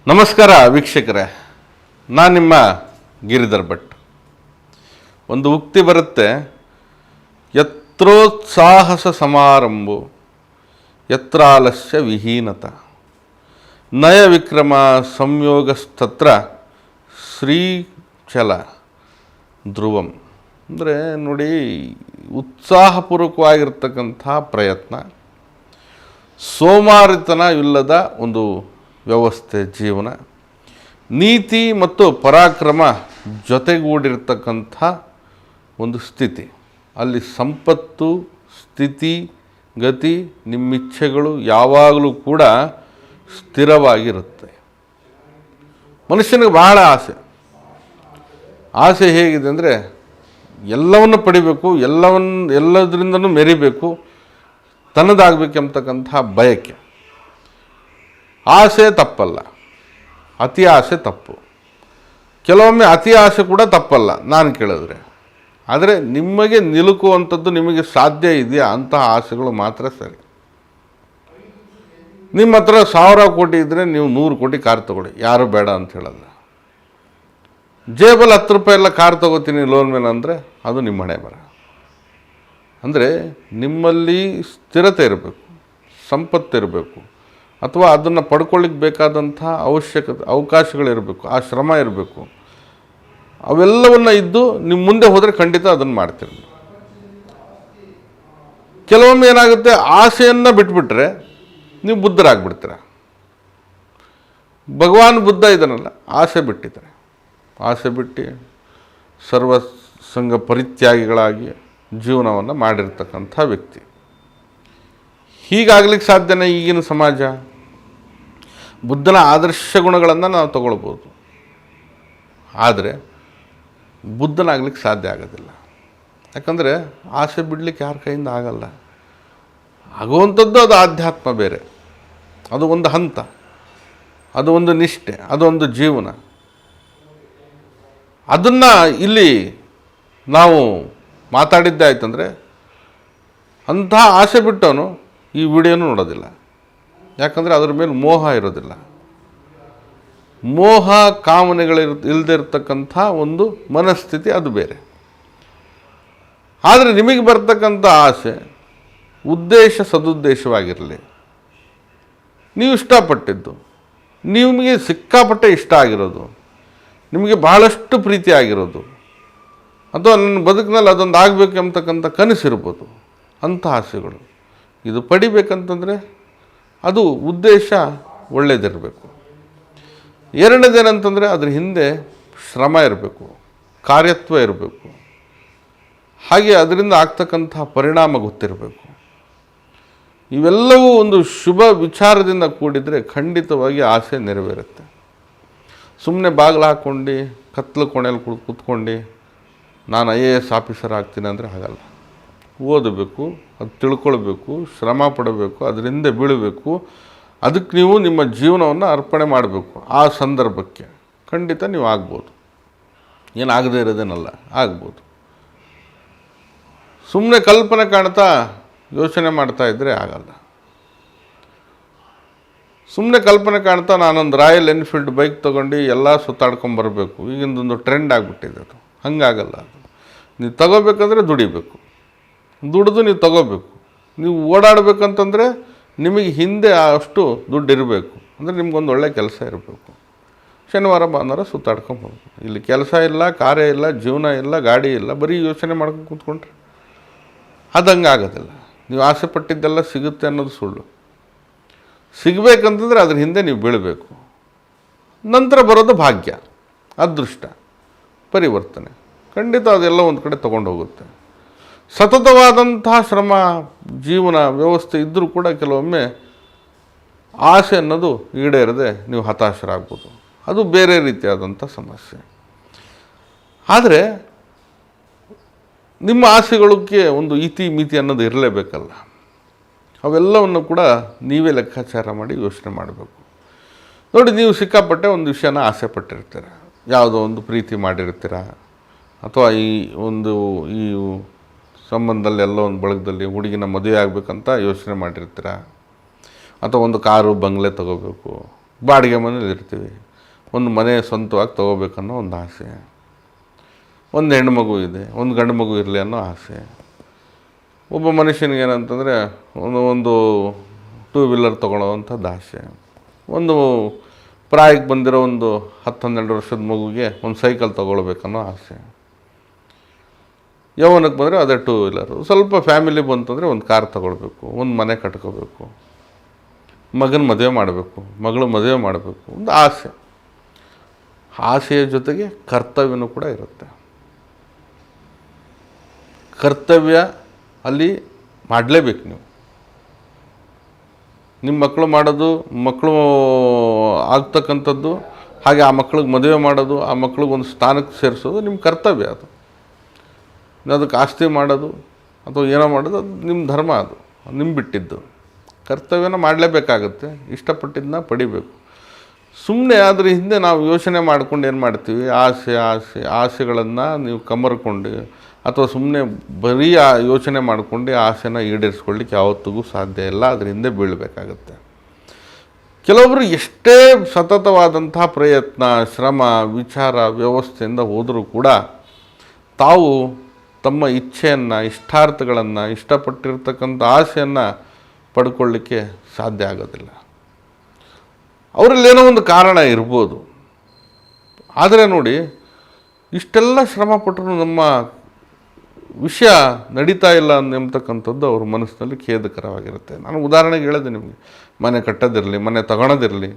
ನಮಸ್ಕಾರ ವೀಕ್ಷಕರೇ, ನಾನು ನಿಮ್ಮ ಗಿರಿಧರ್ ಭಟ್. ಒಂದು ಉಕ್ತಿ ಬರುತ್ತೆ, ಯತ್ರೋತ್ಸಾಹಸ ಸಮಾರಂಭೋ ಯತ್ರಾಲಸ್ಯ ವಿಹೀನತ ನಯ ವಿಕ್ರಮ ಸಂಯೋಗಸ್ತತ್ರ ಶ್ರೀಚಲ ಧ್ರುವಂ. ಅಂದರೆ ನೋಡಿ, ಉತ್ಸಾಹಪೂರ್ವಕವಾಗಿರ್ತಕ್ಕಂಥ ಪ್ರಯತ್ನ, ಸೋಮಾರಿತನ ಇಲ್ಲದ ಒಂದು ವ್ಯವಸ್ಥೆ ಜೀವನ, ನೀತಿ ಮತ್ತು ಪರಾಕ್ರಮ ಜೊತೆಗೂಡಿರ್ತಕ್ಕಂಥ ಒಂದು ಸ್ಥಿತಿ, ಅಲ್ಲಿ ಸಂಪತ್ತು, ಸ್ಥಿತಿ, ಗತಿ, ನಿಮ್ಮಿಚ್ಛೆಗಳು ಯಾವಾಗಲೂ ಕೂಡ ಸ್ಥಿರವಾಗಿರುತ್ತೆ. ಮನುಷ್ಯನಿಗೆ ಬಹಳ ಆಸೆ ಹೇಗಿದೆ ಅಂದರೆ ಎಲ್ಲವನ್ನು ಪಡಿಬೇಕು, ಎಲ್ಲದರಿಂದನೂ ಮೆರಿಬೇಕು, ತನ್ನದಾಗಬೇಕೆಂಬತಕ್ಕಂಥ ಬಯಕೆ. ಆಸೆ ತಪ್ಪಲ್ಲ, ಅತಿ ಆಸೆ ತಪ್ಪು. ಕೆಲವೊಮ್ಮೆ ಅತಿ ಆಸೆ ಕೂಡ ತಪ್ಪಲ್ಲ ನಾನು ಕೇಳಿದ್ರೆ. ಆದರೆ ನಿಮಗೆ ನಿಲುಕುವಂಥದ್ದು ನಿಮಗೆ ಸಾಧ್ಯ ಇದೆಯಾ ಅಂತಹ ಆಸೆಗಳು ಮಾತ್ರ ಸರಿ. ನಿಮ್ಮ ಹತ್ರ 1000 ಕೋಟಿ ಇದ್ದರೆ ನೀವು 100 ಕೋಟಿ ಕಾರ್ ತೊಗೊಳ್ಳಿ, ಯಾರು ಬೇಡ ಅಂತ ಹೇಳಲ್ಲ. ಜೇಬಲ್ಲಿ 10 ರೂಪಾಯಿ ಎಲ್ಲ ಕಾರ್ ತೊಗೋತೀನಿ ಲೋನ್ ಮೇಲೆ ಅಂದರೆ ಅದು ನಿಮ್ಮ ಹಣೆ ಬರ. ಅಂದರೆ ನಿಮ್ಮಲ್ಲಿ ಸ್ಥಿರತೆ ಇರಬೇಕು, ಸಂಪತ್ತಿರಬೇಕು, ಅಥವಾ ಅದನ್ನು ಪಡ್ಕೊಳ್ಳಿಕ್ಕೆ ಬೇಕಾದಂಥ ಅವಕಾಶಗಳಿರಬೇಕು, ಆ ಶ್ರಮ ಇರಬೇಕು. ಅವೆಲ್ಲವನ್ನು ಇದ್ದು ನಿಮ್ಮ ಮುಂದೆ ಹೋದರೆ ಖಂಡಿತ ಅದನ್ನು ಮಾಡ್ತೀರಿ. ಕೆಲವೊಮ್ಮೆ ಏನಾಗುತ್ತೆ, ಆಸೆಯನ್ನು ಬಿಟ್ಬಿಟ್ರೆ ನೀವು ಬುದ್ಧರಾಗ್ಬಿಡ್ತೀರ. ಭಗವಾನ್ ಬುದ್ಧ ಇದನ್ನಲ್ಲ, ಆಸೆ ಬಿಟ್ಟಿದ್ದಾರೆ. ಆಸೆ ಬಿಟ್ಟು ಸರ್ವಸಂಗ ಪರಿತ್ಯಾಗಿಗಳಾಗಿ ಜೀವನವನ್ನು ಮಾಡಿರ್ತಕ್ಕಂಥ ವ್ಯಕ್ತಿ. ಹೀಗಾಗ್ಲಿಕ್ಕೆ ಸಾಧ್ಯನೇ ಈಗಿನ ಸಮಾಜ? ಬುದ್ಧನ ಆದರ್ಶ ಗುಣಗಳನ್ನು ನಾವು ತಗೊಳ್ಬೋದು, ಆದರೆ ಬುದ್ಧನಾಗ್ಲಿಕ್ಕೆ ಸಾಧ್ಯ ಆಗೋದಿಲ್ಲ. ಯಾಕಂದರೆ ಆಸೆ ಬಿಡಲಿಕ್ಕೆ ಯಾರ ಕೈಯಿಂದ ಆಗಲ್ಲ. ಆಗುವಂಥದ್ದು ಅದು ಆಧ್ಯಾತ್ಮ ಬೇರೆ, ಅದು ಒಂದು ಹಂತ, ಅದು ಒಂದು ನಿಷ್ಠೆ, ಅದೊಂದು ಜೀವನ. ಅದನ್ನು ಇಲ್ಲಿ ನಾವು ಮಾತಾಡಿದ್ದೇ ಆಯ್ತಂದರೆ ಅಂತಹ ಆಸೆ ಬಿಟ್ಟವನು ಈ ವಿಡಿಯೋನೂ ನೋಡೋದಿಲ್ಲ. ಯಾಕಂದರೆ ಅದರ ಮೇಲೆ ಮೋಹ ಇರೋದಿಲ್ಲ. ಮೋಹ ಇಲ್ಲದೆ ಇರತಕ್ಕಂಥ ಒಂದು ಮನಸ್ಥಿತಿ ಅದು ಬೇರೆ. ಆದರೆ ನಿಮಗೆ ಬರ್ತಕ್ಕಂಥ ಆಸೆ ಉದ್ದೇಶ ಸದುದ್ದೇಶವಾಗಿರಲಿ, ನೀವು ಇಷ್ಟಪಟ್ಟಿದ್ದು, ನಿಮಗೆ ಸಿಕ್ಕಾಪಟ್ಟೆ ಇಷ್ಟ ಆಗಿರೋದು, ನಿಮಗೆ ಬಹಳಷ್ಟು ಪ್ರೀತಿ ಆಗಿರೋದು, ಅಥವಾ ನನ್ನ ಬದುಕಿನಲ್ಲಿ ಅದೊಂದು ಆಗಬೇಕು ಎಂಬತಕ್ಕಂಥ ಕನಸಿರ್ಬೋದು. ಅಂಥ ಆಸೆಗಳು ಇದು ಪಡಿಬೇಕಂತಂದರೆ ಅದು ಉದ್ದೇಶ ಒಳ್ಳೆಯದಿರಬೇಕು. ಎರಡನೇದೇನಂತಂದರೆ ಅದ್ರ ಹಿಂದೆ ಶ್ರಮ ಇರಬೇಕು, ಕಾರ್ಯತ್ವ ಇರಬೇಕು, ಹಾಗೆ ಅದರಿಂದ ಆಗ್ತಕ್ಕಂಥ ಪರಿಣಾಮ ಗೊತ್ತಿರಬೇಕು. ಇವೆಲ್ಲವೂ ಒಂದು ಶುಭ ವಿಚಾರದಿಂದ ಕೂಡಿದರೆ ಖಂಡಿತವಾಗಿ ಆಸೆ ನೆರವೇರುತ್ತೆ. ಸುಮ್ಮನೆ ಬಾಗಿಲು ಹಾಕ್ಕೊಂಡು ಕತ್ಲು ಕೋಣೆಯಲ್ಲಿ ಕೂತ್ಕೊಂಡು ನಾನು IAS ಆಫೀಸರ್ ಆಗ್ತೀನಿ ಅಂದರೆ ಆಗಲ್ಲ. ಓದಬೇಕು, ಅದು ತಿಳ್ಕೊಳ್ಬೇಕು, ಶ್ರಮ ಪಡಬೇಕು, ಅದರಿಂದ ಬೀಳಬೇಕು. ಅದಕ್ಕೆ ನೀವು ನಿಮ್ಮ ಜೀವನವನ್ನು ಅರ್ಪಣೆ ಮಾಡಬೇಕು. ಆ ಸಂದರ್ಭಕ್ಕೆ ಖಂಡಿತ ನೀವು ಆಗ್ಬೋದು, ಏನಾಗದೇ ಇರೋದೇನಲ್ಲ, ಆಗ್ಬೋದು. ಸುಮ್ಮನೆ ಕಲ್ಪನೆ ಕಾಣ್ತಾ ಯೋಚನೆ ಮಾಡ್ತಾ ಇದ್ದರೆ ಆಗಲ್ಲ. ಸುಮ್ಮನೆ ಕಲ್ಪನೆ ಕಾಣ್ತಾ ನಾನೊಂದು ರಾಯಲ್ ಎನ್ಫೀಲ್ಡ್ ಬೈಕ್ ತೊಗೊಂಡು ಎಲ್ಲ ಸುತ್ತಾಡ್ಕೊಂಬರ್ಬೇಕು, ಈಗಿಂದೊಂದು ಟ್ರೆಂಡ್ ಆಗಿಬಿಟ್ಟಿದೆ. ಅದು ಹಂಗಾಗಲ್ಲ. ಅದು ನೀವು ತಗೋಬೇಕಂದ್ರೆ ದುಡಿಬೇಕು, ದುಡಿದು ನೀವು ತಗೋಬೇಕು. ನೀವು ಓಡಾಡಬೇಕಂತಂದರೆ ನಿಮಗೆ ಹಿಂದೆ ಅಷ್ಟು ದುಡ್ಡು ಇರಬೇಕು. ಅಂದರೆ ನಿಮ್ಗೊಂದು ಒಳ್ಳೆ ಕೆಲಸ ಇರಬೇಕು. ಶನಿವಾರ ಭಾನುವಾರ ಸುತ್ತಾಡ್ಕೊಂಬರ್ಬೇಕು. ಇಲ್ಲಿ ಕೆಲಸ ಇಲ್ಲ, ಕಾರ್ಯ ಇಲ್ಲ, ಜೀವನ ಇಲ್ಲ, ಗಾಡಿ ಇಲ್ಲ, ಬರೀ ಯೋಚನೆ ಮಾಡ್ಕೊಂಡು ಕೂತ್ಕೊಂಡ್ರೆ ಅದು ಹಂಗೆ ಆಗೋದಿಲ್ಲ. ನೀವು ಆಸೆ ಪಟ್ಟಿದ್ದೆಲ್ಲ ಸಿಗುತ್ತೆ ಅನ್ನೋದು ಸುಳ್ಳು. ಸಿಗಬೇಕಂತಂದರೆ ಅದ್ರ ಹಿಂದೆ ನೀವು ಬೀಳಬೇಕು. ನಂತರ ಬರೋದು ಭಾಗ್ಯ, ಅದೃಷ್ಟ, ಪರಿವರ್ತನೆ. ಖಂಡಿತ ಅದೆಲ್ಲ ಒಂದು ಕಡೆ ತೊಗೊಂಡು ಹೋಗುತ್ತೆ. ಸತತವಾದಂತಹ ಶ್ರಮ, ಜೀವನ ವ್ಯವಸ್ಥೆ ಇದ್ದರೂ ಕೂಡ ಕೆಲವೊಮ್ಮೆ ಆಸೆ ಅನ್ನೋದು ಈಡೇರದೆ ನೀವು ಹತಾಶರಾಗ್ಬೋದು. ಅದು ಬೇರೆ ರೀತಿಯಾದಂಥ ಸಮಸ್ಯೆ. ಆದರೆ ನಿಮ್ಮ ಆಸೆಗಳಿಗೆ ಒಂದು ಇತಿ ಮಿತಿ ಅನ್ನೋದು ಇರಲೇಬೇಕಲ್ಲ. ಅವೆಲ್ಲವನ್ನು ಕೂಡ ನೀವೇ ಲೆಕ್ಕಾಚಾರ ಮಾಡಿ ಯೋಚನೆ ಮಾಡಬೇಕು. ನೋಡಿ, ನೀವು ಸಿಕ್ಕಾಪಟ್ಟೆ ಒಂದು ವಿಷಯನ ಆಸೆ ಪಟ್ಟಿರ್ತೀರ, ಯಾವುದೋ ಒಂದು ಪ್ರೀತಿ ಮಾಡಿರ್ತೀರ, ಅಥವಾ ಈ ಸಂಬಂಧದಲ್ಲಿ ಎಲ್ಲೋ ಒಂದು ಬಳಗದಲ್ಲಿ ಹುಡುಗಿನ ಮದುವೆ ಆಗಬೇಕಂತ ಯೋಚನೆ ಮಾಡಿರ್ತೀರ, ಅಥವಾ ಒಂದು ಕಾರು ಬಂಗ್ಲೆ ತೊಗೋಬೇಕು, ಬಾಡಿಗೆ ಮನೇಲಿ ಇರ್ತೀವಿ, ಒಂದು ಮನೆ ಸ್ವಂತವಾಗಿ ತೊಗೋಬೇಕನ್ನೋ ಒಂದು ಆಸೆ, ಒಂದು ಹೆಣ್ಮಗು ಇದೆ, ಒಂದು ಗಂಡು ಮಗು ಇರಲಿ ಅನ್ನೋ ಆಸೆ. ಒಬ್ಬ ಮನುಷ್ಯನಿಗೆ ಏನಂತಂದರೆ ಒಂದು 2 ವೀಲರ್ ತೊಗೊಳ್ಳೋವಂಥದ್ದು ಆಸೆ. ಒಂದು ಪ್ರಾಯಕ್ಕೆ ಬಂದಿರೋ ಒಂದು 10-12 ವರ್ಷದ ಮಗುಗೆ ಒಂದು ಸೈಕಲ್ ತೊಗೊಳ್ಬೇಕನ್ನೋ ಆಸೆ. ಯೌವನಕ್ಕೆ ಬಂದರೆ ಅದೇ 2 ವೀಲರು. ಸ್ವಲ್ಪ ಫ್ಯಾಮಿಲಿ ಬಂತಂದರೆ ಒಂದು ಕಾರ್ ತೊಗೊಳ್ಬೇಕು, ಒಂದು ಮನೆ ಕಟ್ಕೋಬೇಕು, ಮಗನ ಮದುವೆ ಮಾಡಬೇಕು, ಮಗಳು ಮದುವೆ ಮಾಡಬೇಕು, ಒಂದು ಆಸೆ. ಆಸೆಯ ಜೊತೆಗೆ ಕರ್ತವ್ಯನೂ ಕೂಡ ಇರುತ್ತೆ. ಕರ್ತವ್ಯ ಅಲ್ಲಿ ಮಾಡಲೇಬೇಕು ನೀವು. ನಿಮ್ಮ ಮಕ್ಕಳು ಮಾಡೋದು, ಮಕ್ಕಳು ಆಗ್ತಕ್ಕಂಥದ್ದು, ಹಾಗೆ ಆ ಮಕ್ಳಿಗೆ ಮದುವೆ ಮಾಡೋದು, ಆ ಮಕ್ಳಿಗೆ ಒಂದು ಸ್ಥಾನಕ್ಕೆ ಸೇರಿಸೋದು ನಿಮ್ಮ ಕರ್ತವ್ಯ. ಅದು ಅದಕ್ಕೆ ಆಸ್ತಿ ಮಾಡೋದು ಅಥವಾ ಏನೋ ಮಾಡೋದು ಅದು ನಿಮ್ಮ ಧರ್ಮ, ಅದು ನಿಮ್ಮ ಬಿಟ್ಟಿದ್ದು. ಕರ್ತವ್ಯನ ಮಾಡಲೇಬೇಕಾಗತ್ತೆ, ಇಷ್ಟಪಟ್ಟಿದ್ದನ್ನ ಪಡಿಬೇಕು. ಸುಮ್ಮನೆ ಅದ್ರ ಹಿಂದೆ ನಾವು ಯೋಚನೆ ಮಾಡ್ಕೊಂಡು ಏನು ಮಾಡ್ತೀವಿ, ಆಸೆಗಳನ್ನು ನೀವು ಕಮರ್ಕೊಂಡು ಅಥವಾ ಸುಮ್ಮನೆ ಬರೀ ಯೋಚನೆ ಮಾಡ್ಕೊಂಡು ಆಸೆನ ಈಡೇರಿಸ್ಕೊಳ್ಳಿಕ್ಕೆ ಯಾವತ್ತಿಗೂ ಸಾಧ್ಯ ಇಲ್ಲ. ಅದ್ರ ಹಿಂದೆ ಬೀಳಬೇಕಾಗತ್ತೆ. ಕೆಲವೊಬ್ಬರು ಎಷ್ಟೇ ಸತತವಾದಂಥ ಪ್ರಯತ್ನ, ಶ್ರಮ, ವಿಚಾರ, ವ್ಯವಸ್ಥೆಯಿಂದ ಹೋದರೂ ಕೂಡ ತಾವು ತಮ್ಮ ಇಚ್ಛೆಯನ್ನು, ಇಷ್ಟಾರ್ಥಗಳನ್ನು, ಇಷ್ಟಪಟ್ಟಿರ್ತಕ್ಕಂಥ ಆಸೆಯನ್ನು ಪಡ್ಕೊಳ್ಳಿಕ್ಕೆ ಸಾಧ್ಯ ಆಗೋದಿಲ್ಲ. ಅವರಲ್ಲೇನೋ ಒಂದು ಕಾರಣ ಇರ್ಬೋದು. ಆದರೆ ನೋಡಿ, ಇಷ್ಟೆಲ್ಲ ಶ್ರಮಪಟ್ಟರು ನಮ್ಮ ವಿಷಯ ನಡೀತಾ ಇಲ್ಲ ಅನ್ನತಕ್ಕಂಥದ್ದು ಅವ್ರ ಮನಸ್ಸಿನಲ್ಲಿ ಖೇದಕರವಾಗಿರುತ್ತೆ. ನಾನು ಉದಾಹರಣೆಗೆ ಹೇಳಿದೆ ನಿಮಗೆ, ಮನೆ ಕಟ್ಟೋದಿರಲಿ, ಮನೆ ತೊಗೊಳೋದಿರಲಿ,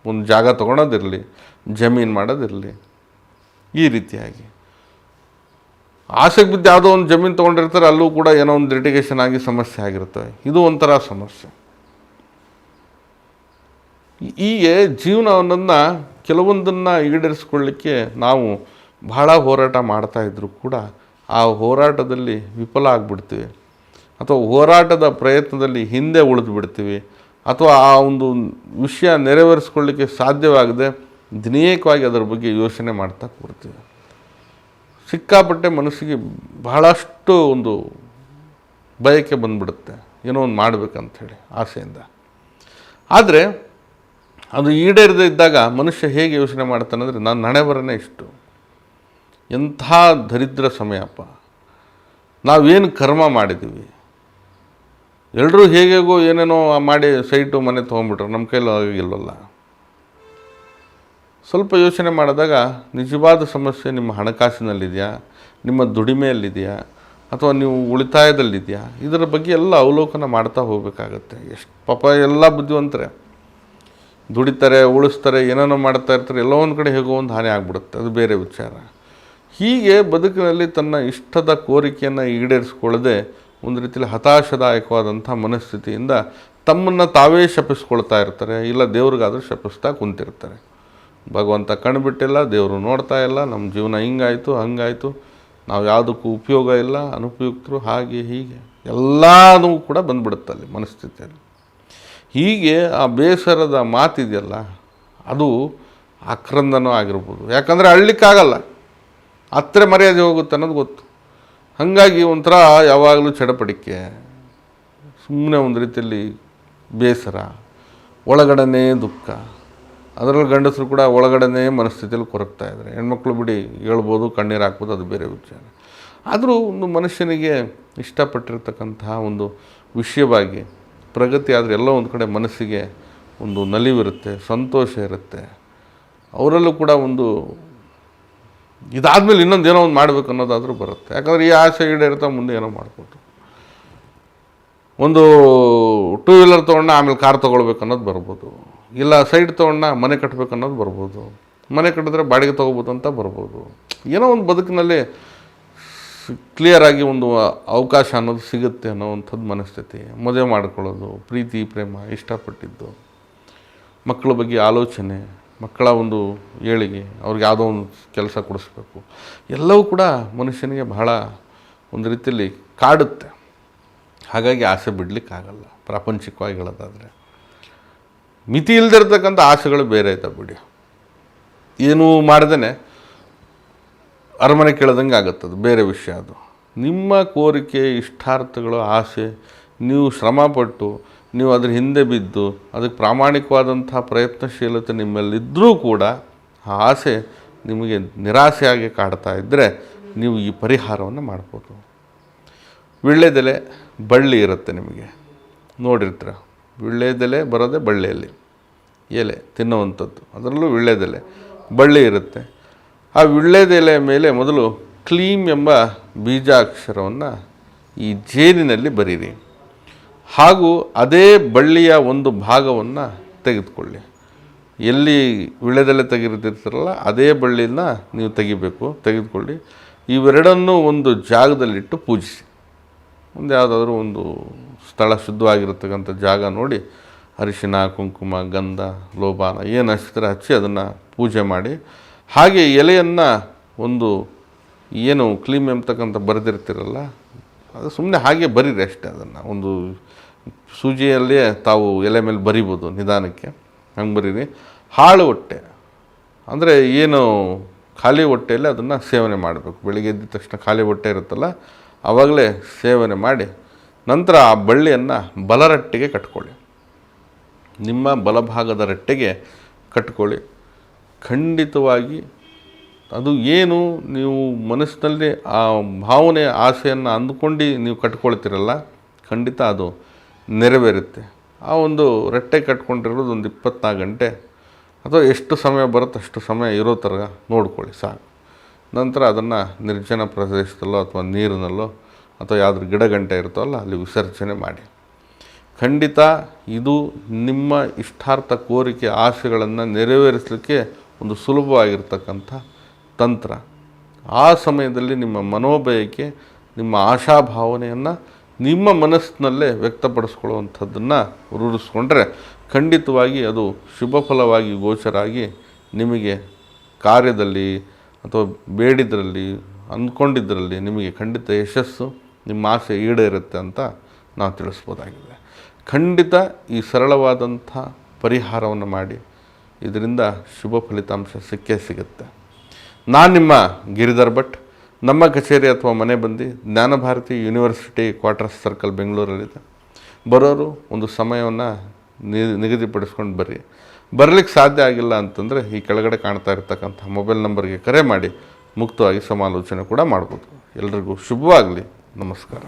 ಒಂದು ಜಾಗ ತೊಗೊಳೋದಿರಲಿ, ಜಮೀನು ಮಾಡೋದಿರಲಿ, ಈ ರೀತಿಯಾಗಿ ಆಸೆಗೆ ಬಿದ್ದು ಯಾವುದೋ ಒಂದು ಜಮೀನು ತೊಗೊಂಡಿರ್ತಾರೆ, ಅಲ್ಲೂ ಕೂಡ ಏನೋ ಒಂದು ಲಿಟಿಗೇಷನ್ ಆಗಿ ಸಮಸ್ಯೆ ಆಗಿರ್ತವೆ. ಇದು ಒಂಥರ ಸಮಸ್ಯೆ. ಹೀಗೆ ಜೀವನವನ್ನು ಕೆಲವೊಂದನ್ನು ಈಡೇರಿಸ್ಕೊಳ್ಳಿಕ್ಕೆ ನಾವು ಬಹಳ ಹೋರಾಟ ಮಾಡ್ತಾಯಿದ್ರು ಕೂಡ ಆ ಹೋರಾಟದಲ್ಲಿ ವಿಫಲ ಆಗಿಬಿಡ್ತೀವಿ, ಅಥವಾ ಹೋರಾಟದ ಪ್ರಯತ್ನದಲ್ಲಿ ಹಿಂದೆ ಉಳಿದು ಬಿಡ್ತೀವಿ, ಅಥವಾ ಆ ಒಂದು ವಿಷಯ ನೆರವೇರಿಸ್ಕೊಳ್ಳಿಕ್ಕೆ ಸಾಧ್ಯವಾಗದೆ ದಿನೇಕವಾಗಿ ಅದರ ಬಗ್ಗೆ ಯೋಚನೆ ಮಾಡ್ತಾ ಕೂರ್ತೀವಿ. ಸಿಕ್ಕಾಪಟ್ಟೆ ಮನಸ್ಸಿಗೆ ಬಹಳಷ್ಟು ಒಂದು ಬಯಕೆ ಬಂದುಬಿಡುತ್ತೆ, ಏನೋ ಒಂದು ಮಾಡಬೇಕಂಥೇಳಿ ಆಸೆಯಿಂದ. ಆದರೆ ಅದು ಈಡೇರದೇ ಇದ್ದಾಗ ಮನುಷ್ಯ ಹೇಗೆ ಯೋಚನೆ ಮಾಡ್ತಾನೆ ಅಂದರೆ, ನಾನು ಹಣೆ ಬರನೇ ಇಷ್ಟು, ಎಂಥ ದರಿದ್ರ ಸಮಯಪ್ಪ, ನಾವೇನು ಕರ್ಮ ಮಾಡಿದ್ದೀವಿ, ಎಲ್ಲರೂ ಹೇಗೇಗೋ ಏನೇನೋ ಮಾಡಿ ಸೈಟು ಮನೆ ತೊಗೊಂಡ್ಬಿಟ್ರೆ ನಮ್ಮ ಕೈಲಿ ಆಗಿಲ್ವಲ್ಲ. ಸ್ವಲ್ಪ ಯೋಚನೆ ಮಾಡಿದಾಗ ನಿಜವಾದ ಸಮಸ್ಯೆ ನಿಮ್ಮ ಹಣಕಾಸಿನಲ್ಲಿದೆಯಾ, ನಿಮ್ಮ ದುಡಿಮೆಯಲ್ಲಿದೆಯಾ, ಅಥವಾ ನೀವು ಉಳಿತಾಯದಲ್ಲಿದೆಯಾ, ಇದರ ಬಗ್ಗೆ ಎಲ್ಲ ಅವಲೋಕನ ಮಾಡ್ತಾ ಹೋಗಬೇಕಾಗತ್ತೆ. ಎಷ್ಟು ಪಾಪ ಎಲ್ಲ ಬುದ್ಧಿವಂತರೆ ದುಡಿತಾರೆ, ಉಳಿಸ್ತಾರೆ, ಏನೇನೋ ಮಾಡ್ತಾ ಇರ್ತಾರೆ, ಎಲ್ಲೋ ಒಂದು ಕಡೆ ಹೇಗೋ ಒಂದು ಹಾನಿ ಆಗಿಬಿಡುತ್ತೆ, ಅದು ಬೇರೆ ವಿಚಾರ. ಹೀಗೆ ಬದುಕಿನಲ್ಲಿ ತನ್ನ ಇಷ್ಟದ ಕೋರಿಕೆಯನ್ನು ಈಡೇರಿಸ್ಕೊಳ್ಳದೆ ಒಂದು ರೀತಿಯಲ್ಲಿ ಹತಾಶದಾಯಕವಾದಂಥ ಮನಸ್ಥಿತಿಯಿಂದ ತಮ್ಮನ್ನು ತಾವೇ ಶಪಿಸ್ಕೊಳ್ತಾ ಇರ್ತಾರೆ, ಇಲ್ಲ ದೇವ್ರಿಗಾದರೂ ಶಪಿಸ್ತಾ ಕುಂತಿರ್ತಾರೆ. ಭಗವಂತ ಕಣ್ಬಿಟ್ಟಿಲ್ಲ, ದೇವರು ನೋಡ್ತಾ ಇಲ್ಲ, ನಮ್ಮ ಜೀವನ ಹಿಂಗಾಯಿತು ಹಂಗಾಯಿತು, ನಾವು ಯಾವುದಕ್ಕೂ ಉಪಯೋಗ ಇಲ್ಲ, ಅನುಪಯುಕ್ತರು, ಹಾಗೆ ಹೀಗೆ ಎಲ್ಲನೂ ಕೂಡ ಬಂದ್ಬಿಡುತ್ತಲ್ಲಿ ಮನಸ್ಥಿತಿಯಲ್ಲಿ. ಹೀಗೆ ಆ ಬೇಸರದ ಮಾತಿದೆಯಲ್ಲ, ಅದು ಆಕ್ರಂದನೂ ಆಗಿರ್ಬೋದು. ಯಾಕಂದರೆ ಅಳ್ಲಿಕ್ಕಾಗಲ್ಲ, ಹತ್ತಿರ ಮರ್ಯಾದೆ ಹೋಗುತ್ತೆ ಅನ್ನೋದು ಗೊತ್ತು. ಹಾಗಾಗಿ ಒಂಥರ ಯಾವಾಗಲೂ ಚಡಪಡಿಕೆ, ಸುಮ್ಮನೆ ಒಂದು ರೀತಿಯಲ್ಲಿ ಬೇಸರ, ಒಳಗಡೆನೇ ದುಃಖ. ಅದರಲ್ಲಿ ಗಂಡಸರು ಕೂಡ ಒಳಗಡೆನೇ ಮನಸ್ಥಿತಿಯಲ್ಲಿ ಕೊರಗ್ತಾ ಇದ್ದಾರೆ. ಹೆಣ್ಮಕ್ಳು ಬಿಡಿ ಹೇಳ್ಬೋದು, ಕಣ್ಣೀರು ಹಾಕ್ಬೋದು, ಅದು ಬೇರೆ ವಿಚಾರ. ಆದರೂ ಒಂದು ಮನುಷ್ಯನಿಗೆ ಇಷ್ಟಪಟ್ಟಿರ್ತಕ್ಕಂತಹ ಒಂದು ವಿಷಯವಾಗಿ ಪ್ರಗತಿ ಆದರೆ ಎಲ್ಲೋ ಒಂದು ಕಡೆ ಮನಸ್ಸಿಗೆ ಒಂದು ನಲಿವಿರುತ್ತೆ, ಸಂತೋಷ ಇರುತ್ತೆ. ಅವರಲ್ಲೂ ಕೂಡ ಒಂದು ಇದಾದಮೇಲೆ ಇನ್ನೊಂದು ಏನೋ ಒಂದು ಮಾಡಬೇಕು ಅನ್ನೋದಾದರೂ ಬರುತ್ತೆ. ಯಾಕಂದರೆ ಈ ಆಸೆ ಈಡೇರ್ತಾ ಮುಂದೆ ಏನೋ ಮಾಡ್ಬೋದು. ಒಂದು 2 ವೀಲರ್ ತೊಗೊಂಡ ಆಮೇಲೆ ಕಾರ್ ತೊಗೊಳ್ಬೇಕು ಅನ್ನೋದು ಬರ್ಬೋದು, ಇಲ್ಲ ಸೈಡ್ ತೊಗೊಂಡ ಮನೆ ಕಟ್ಟಬೇಕು ಅನ್ನೋದು ಬರ್ಬೋದು, ಮನೆ ಕಟ್ಟಿದ್ರೆ ಬಾಡಿಗೆ ತೊಗೋಬೋದು ಅಂತ ಬರ್ಬೋದು. ಏನೋ ಒಂದು ಬದುಕಿನಲ್ಲಿ ಕ್ಲಿಯರಾಗಿ ಒಂದು ಅವಕಾಶ ಅನ್ನೋದು ಸಿಗುತ್ತೆ ಅನ್ನೋವಂಥದ್ದು ಮನಸ್ಥಿತಿ. ಮದುವೆ ಮಾಡ್ಕೊಳ್ಳೋದು, ಪ್ರೀತಿ ಪ್ರೇಮ, ಇಷ್ಟಪಟ್ಟಿದ್ದು, ಮಕ್ಕಳ ಬಗ್ಗೆ ಆಲೋಚನೆ, ಮಕ್ಕಳ ಒಂದು ಏಳಿಗೆ, ಅವ್ರಿಗೆ ಯಾವುದೋ ಒಂದು ಕೆಲಸ ಕೊಡಿಸ್ಬೇಕು, ಎಲ್ಲವೂ ಕೂಡ ಮನುಷ್ಯನಿಗೆ ಬಹಳ ಒಂದು ರೀತಿಯಲ್ಲಿ ಕಾಡುತ್ತೆ. ಹಾಗಾಗಿ ಆಸೆ ಬಿಡಲಿಕ್ಕಾಗಲ್ಲ. ಪ್ರಾಪಂಚಿಕವಾಗಿ ಹೇಳೋದಾದರೆ ಮಿತಿ ಇಲ್ಲದಿರ್ತಕ್ಕಂಥ ಆಸೆಗಳು ಬೇರೆ ಆಯ್ತಾ ಬಿಡಿ. ಏನೂ ಮಾಡ್ದೇ ಅರಮನೆ ಕೇಳ್ದಂಗೆ ಆಗುತ್ತದು, ಬೇರೆ ವಿಷಯ ಅದು. ನಿಮ್ಮ ಕೋರಿಕೆ, ಇಷ್ಟಾರ್ಥಗಳು, ಆಸೆ ನೀವು ಶ್ರಮಪಟ್ಟು ನೀವು ಅದ್ರ ಹಿಂದೆ ಬಿದ್ದು ಅದಕ್ಕೆ ಪ್ರಾಮಾಣಿಕವಾದಂಥ ಪ್ರಯತ್ನಶೀಲತೆ ನಿಮ್ಮಲ್ಲಿದ್ದರೂ ಕೂಡ ಆ ಆಸೆ ನಿಮಗೆ ನಿರಾಸೆಯಾಗಿ ಕಾಡ್ತಾ ಇದ್ದರೆ ನೀವು ಈ ಪರಿಹಾರವನ್ನು ಮಾಡ್ಬೋದು. ವೀಳ್ಯದೆಲೆ ಬಳ್ಳಿ ಇರುತ್ತೆ, ನಿಮಗೆ ನೋಡಿರ್ತೀರ. ವೀಳ್ಯದೆಲೆ ಬರೋದೇ ಬಳ್ಳಿಯಲ್ಲಿ, ಎಲೆ ತಿನ್ನುವಂಥದ್ದು, ಅದರಲ್ಲೂ ವೀಳ್ಯದೆಲೆ ಬಳ್ಳಿ ಇರುತ್ತೆ. ಆ ವೀಳ್ಯದೆಲೆ ಮೇಲೆ ಮೊದಲು ಕ್ಲೀಮ್ ಎಂಬ ಬೀಜಾಕ್ಷರವನ್ನು ಈ ಜೇನಿನಲ್ಲಿ ಬರೀರಿ. ಹಾಗೂ ಅದೇ ಬಳ್ಳಿಯ ಒಂದು ಭಾಗವನ್ನು ತೆಗೆದುಕೊಳ್ಳಿ. ಎಲ್ಲಿ ವೀಳ್ಯದೆಲೆ ತೆಗೆದಿರ್ತೀರಲ್ಲ ಅದೇ ಬಳ್ಳಿನ ನೀವು ತೆಗೆದುಕೊಳ್ಳಿ. ಇವೆರಡನ್ನೂ ಒಂದು ಜಾಗದಲ್ಲಿಟ್ಟು ಪೂಜಿಸಿ. ಒಂದು ಯಾವುದಾದ್ರೂ ಒಂದು ಸ್ಥಳ ಶುದ್ಧವಾಗಿರತಕ್ಕಂಥ ಜಾಗ ನೋಡಿ ಅರಿಶಿನ, ಕುಂಕುಮ, ಗಂಧ, ಲೋಬಾನ ಏನು ಹಚ್ಚಿದ್ರೆ ಹಚ್ಚಿ ಅದನ್ನು ಪೂಜೆ ಮಾಡಿ. ಹಾಗೆ ಎಲೆಯನ್ನು ಒಂದು ಏನು ಕ್ಲೀಮ್ ಎಂಬತಕ್ಕಂಥ ಬರೆದಿರ್ತೀರಲ್ಲ ಅದು ಸುಮ್ಮನೆ ಹಾಗೆ ಬರೀರಿ ಅಷ್ಟೇ. ಅದನ್ನು ಒಂದು ಸೂಜಿಯಲ್ಲೇ ತಾವು ಎಲೆ ಮೇಲೆ ಬರಿಬೋದು ನಿಧಾನಕ್ಕೆ, ಹಂಗೆ ಬರೀರಿ. ಹಾಳು ಹೊಟ್ಟೆ ಅಂದರೆ ಏನು ಖಾಲಿ ಹೊಟ್ಟೆಯಲ್ಲಿ ಅದನ್ನು ಸೇವನೆ ಮಾಡಬೇಕು. ಬೆಳಿಗ್ಗೆ ಎದ್ದ ತಕ್ಷಣ ಖಾಲಿ ಹೊಟ್ಟೆ ಇರುತ್ತಲ್ಲ ಆವಾಗಲೇ ಸೇವನೆ ಮಾಡಿ ನಂತರ ಆ ಬಳ್ಳಿಯನ್ನು ಬಲರಟ್ಟೆಗೆ ಕಟ್ಕೊಳ್ಳಿ. ನಿಮ್ಮ ಬಲಭಾಗದ ರಟ್ಟೆಗೆ ಕಟ್ಕೊಳ್ಳಿ. ಖಂಡಿತವಾಗಿ ಅದು ಏನು ನೀವು ಮನಸ್ಸಿನಲ್ಲಿ ಆ ಭಾವನೆ ಆಸೆಯನ್ನು ಅಂದುಕೊಂಡು ನೀವು ಕಟ್ಕೊಳ್ತೀರಲ್ಲ ಖಂಡಿತ ಅದು ನೆರವೇರುತ್ತೆ. ಆ ಒಂದು ರಟ್ಟೆ ಕಟ್ಕೊಂಡಿರೋದು ಒಂದು 24 ಗಂಟೆ ಅಥವಾ ಎಷ್ಟು ಸಮಯ ಬರುತ್ತೆ ಅಷ್ಟು ಸಮಯ ಇರೋ ಥರ ನೋಡ್ಕೊಳ್ಳಿ ಸಾಕು. ನಂತರ ಅದನ್ನು ನಿರ್ಜನ ಪ್ರದೇಶದಲ್ಲೋ ಅಥವಾ ನೀರಿನಲ್ಲೋ ಅಥವಾ ಯಾವುದ್ರ ಗಿಡ ಗಂಟೆ ಇರುತ್ತಲ್ಲ ಅಲ್ಲಿ ವಿಸರ್ಜನೆ ಮಾಡಿ. ಖಂಡಿತ ಇದು ನಿಮ್ಮ ಇಷ್ಟಾರ್ಥ ಕೋರಿಕೆ ಆಸೆಗಳನ್ನು ನೆರವೇರಿಸಲಿಕ್ಕೆ ಒಂದು ಸುಲಭವಾಗಿರ್ತಕ್ಕಂಥ ತಂತ್ರ. ಆ ಸಮಯದಲ್ಲಿ ನಿಮ್ಮ ಮನೋಬಯಕೆ, ನಿಮ್ಮ ಆಶಾಭಾವನೆಯನ್ನು ನಿಮ್ಮ ಮನಸ್ಸಿನಲ್ಲೇ ವ್ಯಕ್ತಪಡಿಸ್ಕೊಳ್ಳುವಂಥದ್ದನ್ನು ರೂಢಿಸ್ಕೊಂಡ್ರೆ ಖಂಡಿತವಾಗಿ ಅದು ಶುಭ ಫಲವಾಗಿ ಗೋಚರಾಗಿ ನಿಮಗೆ ಕಾರ್ಯದಲ್ಲಿ ಅಥವಾ ಬೇಡಿದ್ರಲ್ಲಿ ಅಂದ್ಕೊಂಡಿದ್ದರಲ್ಲಿ ನಿಮಗೆ ಖಂಡಿತ ಯಶಸ್ಸು, ನಿಮ್ಮ ಆಸೆ ಈಡೇರುತ್ತೆ ಅಂತ ನಾವು ತಿಳಿಸ್ಬೋದಾಗಿದೆ. ಖಂಡಿತ ಈ ಸರಳವಾದಂಥ ಪರಿಹಾರವನ್ನು ಮಾಡಿ, ಇದರಿಂದ ಶುಭ ಫಲಿತಾಂಶ ಸಿಕ್ಕೇ ಸಿಗುತ್ತೆ. ನಾನು ನಿಮ್ಮ ಗಿರಿಧರ್ ಭಟ್. ನಮ್ಮ ಕಚೇರಿ ಅಥವಾ ಮನೆ ಬಂದು ಜ್ಞಾನಭಾರತಿ ಯೂನಿವರ್ಸಿಟಿ ಕ್ವಾರ್ಟರ್ಸ್ ಸರ್ಕಲ್ ಬೆಂಗಳೂರಲ್ಲಿದೆ. ಬರೋರು ಒಂದು ಸಮಯವನ್ನು ನಿಗದಿಪಡಿಸ್ಕೊಂಡು ಬರಲಿಕ್ಕೆ ಸಾಧ್ಯ ಆಗಿಲ್ಲ ಅಂತಂದರೆ ಈ ಕೆಳಗಡೆ ಕಾಣ್ತಾ ಇರ್ತಕ್ಕಂಥ ಮೊಬೈಲ್ ನಂಬರ್ಗೆ ಕರೆ ಮಾಡಿ ಮುಕ್ತವಾಗಿ ಸಮಾಲೋಚನೆ ಕೂಡ ಮಾಡ್ಬೋದು. ಎಲ್ರಿಗೂ ಶುಭವಾಗಲಿ. ನಮಸ್ಕಾರ.